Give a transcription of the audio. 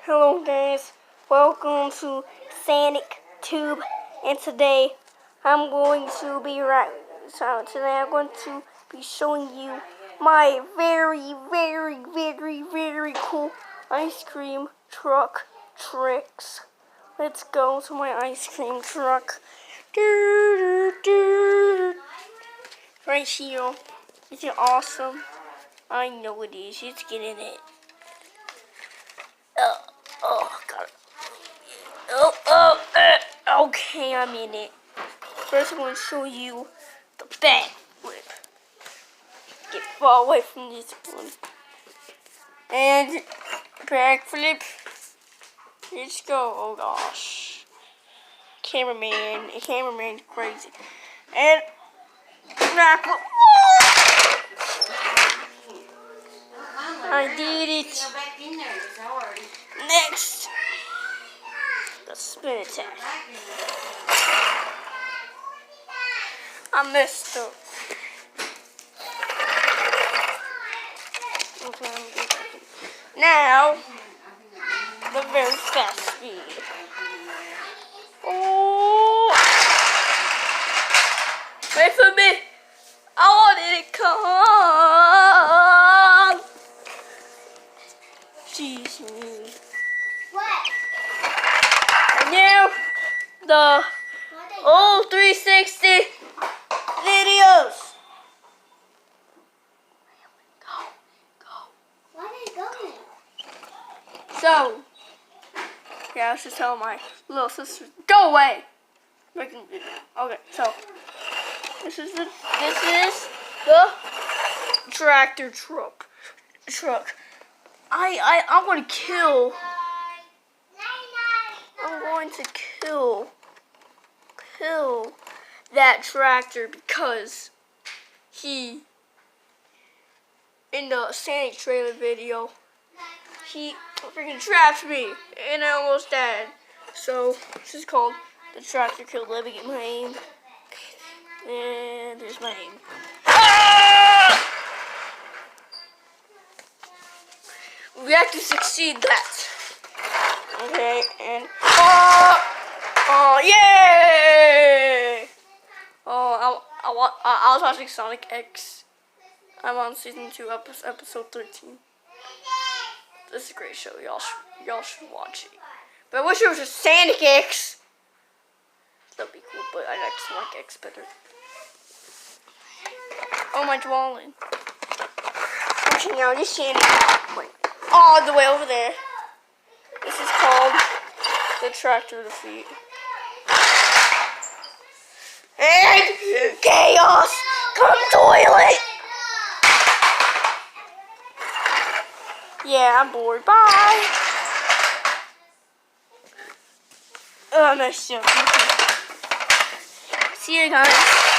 Hello guys, welcome to Sanic Tube, and today I'm going to be showing you my very cool ice cream truck tricks. Let's go to my ice cream truck. Right here. Is it awesome? I know it is. Let's get in it. God. Okay, I'm in it. First, I'm going to show you the backflip. Get far away from this one. And backflip. Let's go. Oh gosh. Cameraman's crazy. And backflip. I did it. Next, the spin attack. I messed up. Okay, now, the very fast speed. Oh! Wait for me. I wanted it to come. Jeez me. What? And now, the old 360 videos. Where are they going? So, yeah, I was just telling my little sister, go away. Making video. Okay, so this is the tractor truck. I'm going to kill that tractor because he, in the Sanic trailer video, he freaking trapped me and I almost died. So this is called the tractor kill. Let me get my aim. And there's my aim. Ah! We have to succeed that. Okay, and yay! I was watching Sonic X. I'm on season 2, episode 13. This is a great show. Y'all should watch it. But I wish it was just Sanic X. That'd be cool, but I like Sonic X better. Oh my dwelling. Watching now, this Sanic. Wait. All the way over there. This is called the tractor defeat. And chaos! Come toilet! Yeah, I'm bored. Bye! Oh, I messed up. See you guys.